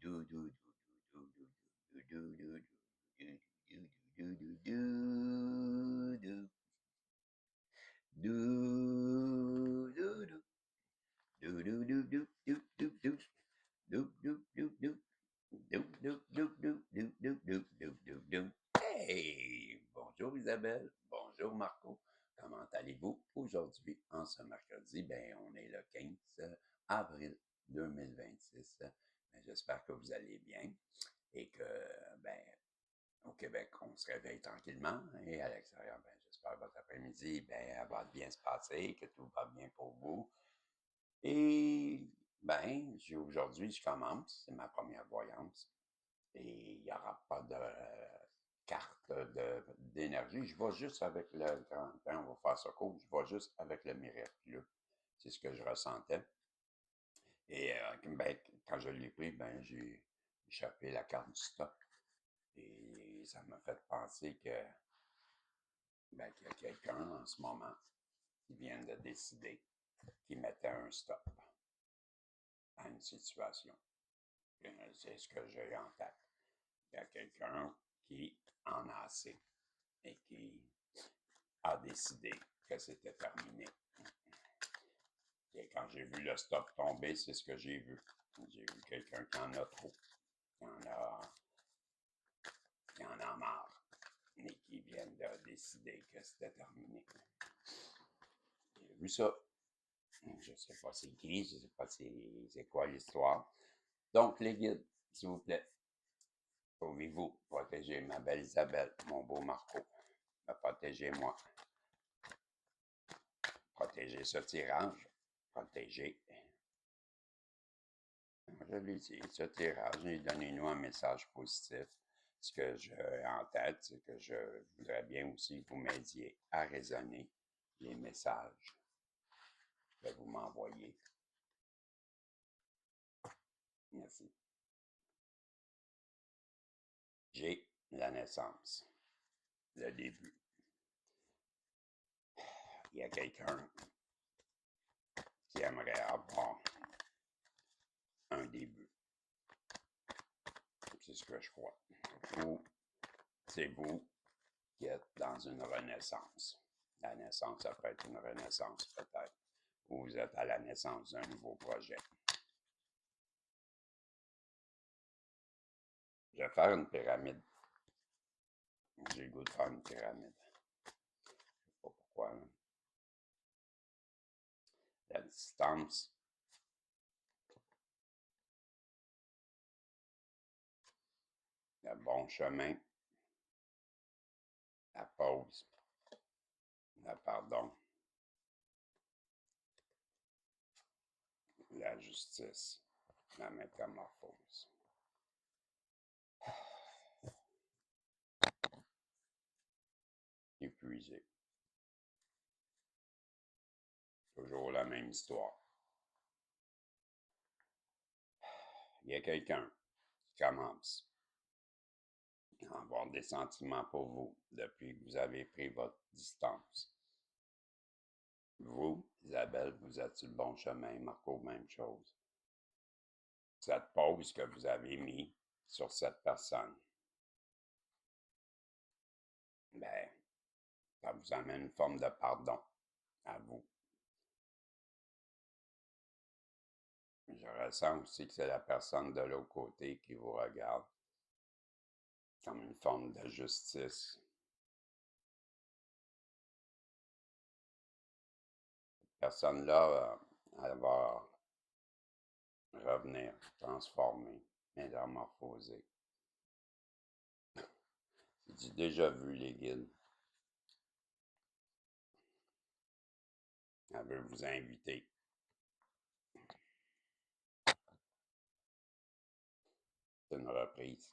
Hey! Bonjour Isabelle, bonjour Marco. Comment allez-vous aujourd'hui en ce mercredi? Ben, on est le 15 avril 2026. Ben, j'espère que vous allez bien et que, ben, au Québec, on se réveille tranquillement et à l'extérieur, ben, j'espère que votre après-midi, ben, elle va bien se passer, que tout va bien pour vous. Et, ben, aujourd'hui, je commence, c'est ma première voyance et il n'y aura pas de carte d'énergie. Je vais juste avec le, on va faire ça court, je vais juste avec le miraculeux. C'est ce que je ressentais. Et ben, quand je l'ai pris, ben, j'ai échappé la carte du stop. Et ça m'a fait penser que, ben, qu'il y a quelqu'un en ce moment qui vient de décider qu'il mettait un stop à une situation. C'est ce que j'ai en tête. Il y a quelqu'un qui en a assez et qui a décidé que c'était terminé. Et quand j'ai vu le stop tomber, c'est ce que j'ai vu. J'ai vu quelqu'un qui en a trop, qui en a marre, et qui vient de décider que c'était terminé. J'ai vu ça. Je ne sais pas c'est qui, je ne sais pas c'est quoi l'histoire. Donc, les guides, s'il vous plaît, pouvez-vous protéger ma belle Isabelle, mon beau Marco, me protéger moi, protéger ce tirage, protéger. Je lui dis, ce tirage, donnez-nous un message positif. Ce que j'ai en tête, c'est que je voudrais bien aussi que vous m'aidiez à raisonner les messages que vous m'envoyez. Merci. J'ai la naissance, le début. Il y a quelqu'un qui aimerait avoir un début. C'est ce que je crois. Ou c'est vous qui êtes dans une renaissance. La naissance, ça peut être une renaissance peut-être. Ou vous êtes à la naissance d'un nouveau projet. Je vais faire une pyramide. J'ai le goût de faire une pyramide. Je ne sais pas pourquoi. Hein. La distance. Le bon chemin. La pause. Le pardon. La justice. La métamorphose. Épuisé. Toujours la même histoire. Il y a quelqu'un qui commence à avoir des sentiments pour vous depuis que vous avez pris votre distance. Vous, Isabelle, vous êtes sur le bon chemin, Marco, même chose. Cette pause que vous avez mis sur cette personne, ben, ça vous amène une forme de pardon à vous. Je ressens aussi que c'est la personne de l'autre côté qui vous regarde comme une forme de justice. Cette personne-là, elle va revenir, transformer, métamorphoser. J'ai déjà vu les guides. Elle veut vous inviter. C'est une reprise.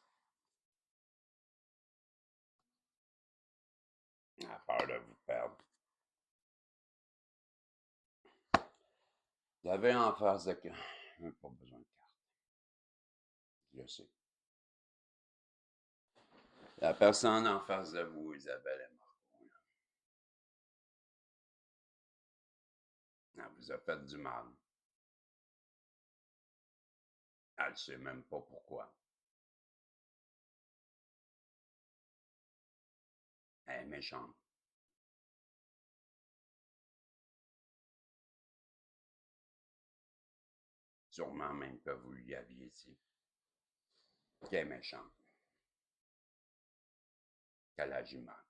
Elle a peur de vous perdre. Vous avez en face de... Pas besoin de carte. Je sais. La personne en face de vous, Isabelle et Marco, elle vous a fait du mal. Elle ne sait même pas pourquoi. Elle est méchante. Sûrement même que vous lui aviez dit qu'elle est méchante, qu'elle agit mal,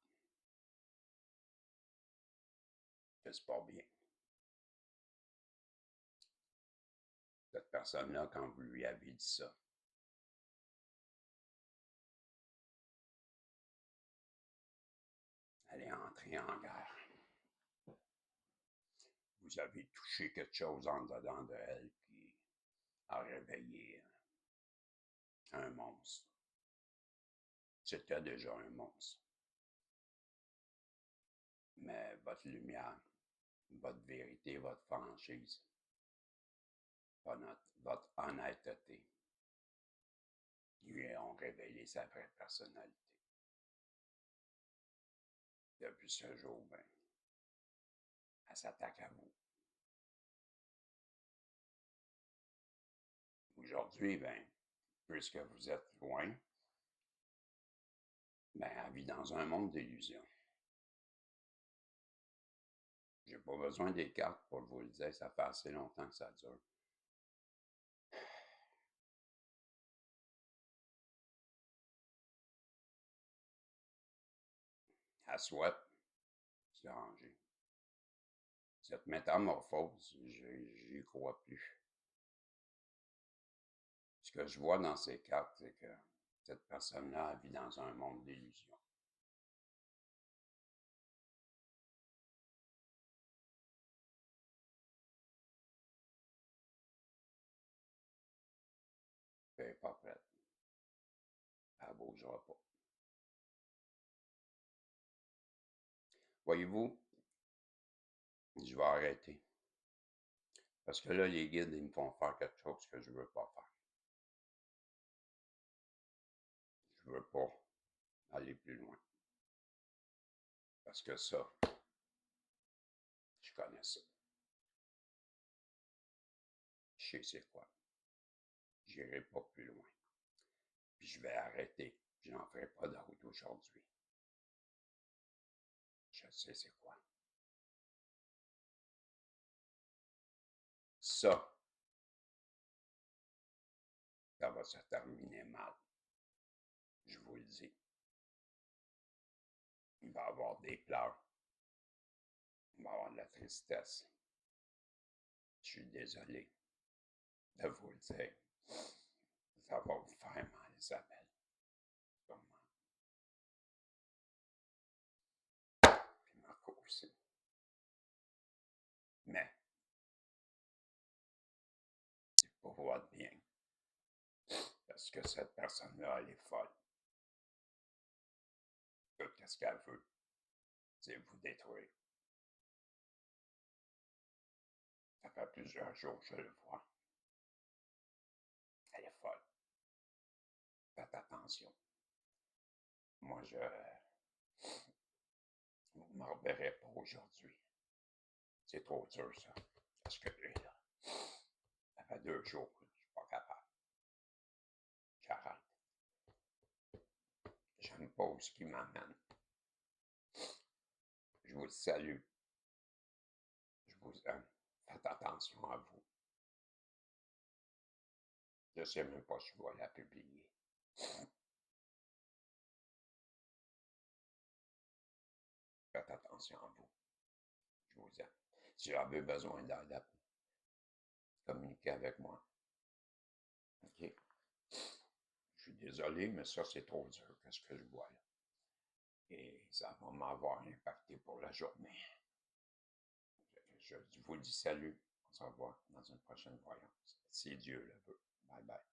que c'est pas bien. Cette personne-là, quand vous lui avez dit ça, elle est entrée en guerre. Vous avez touché quelque chose en dedans de elle qui a réveillé un monstre. C'était déjà un monstre. Mais votre lumière, votre vérité, votre franchise, votre honnêteté, lui ont révélé sa vraie personnalité. Depuis ce jour, ben, elle s'attaque à vous. Aujourd'hui, ben, puisque vous êtes loin, ben, elle vit dans un monde d'illusions. J'ai pas besoin des cartes pour vous le dire, ça fait assez longtemps que ça dure. Elle souhaite se ranger. Cette métamorphose, j'y crois plus. Ce que je vois dans ces cartes, c'est que cette personne-là vit dans un monde d'illusions. Elle n'est pas prête. Elle ne bougera pas. Voyez-vous, je vais arrêter. Parce que là, les guides, ils me font faire quelque chose que je ne veux pas faire. Je ne veux pas aller plus loin. Parce que ça, je connais ça. Je sais c'est quoi. J'irai pas plus loin. Puis je vais arrêter. Je n'en ferai pas d'autre aujourd'hui. Je sais c'est quoi. Ça va se terminer mal. Je vous le dis. Il va y avoir des pleurs. Il va y avoir de la tristesse. Je suis désolé de vous le dire. Ça va vous faire mal, Isabelle. Comment? Puis Marco aussi. Mais, c'est pour votre bien. Parce que cette personne-là, elle est folle. Tout ce qu'elle veut, c'est vous détruire. Ça fait plusieurs jours que je le vois. Elle est folle. Faites attention. Moi, vous ne me reverrez pas aujourd'hui. C'est trop dur, ça. Parce que là, ça fait 2 jours que je ne suis pas capable. J'arrête. J'aime pas où ce qui m'amène. Je vous salue. Je vous aime. Faites attention à vous. Je ne sais même pas si je vais la publier. Faites attention à vous. Je vous aime. Si vous avez besoin d'aide, communiquez avec moi. OK? Je suis désolé, mais ça, c'est trop dur, qu'est-ce que je vois là. Et ça va m'avoir impacté pour la journée. Je vous dis salut. On se revoit dans une prochaine voyance. Si Dieu le veut. Bye bye.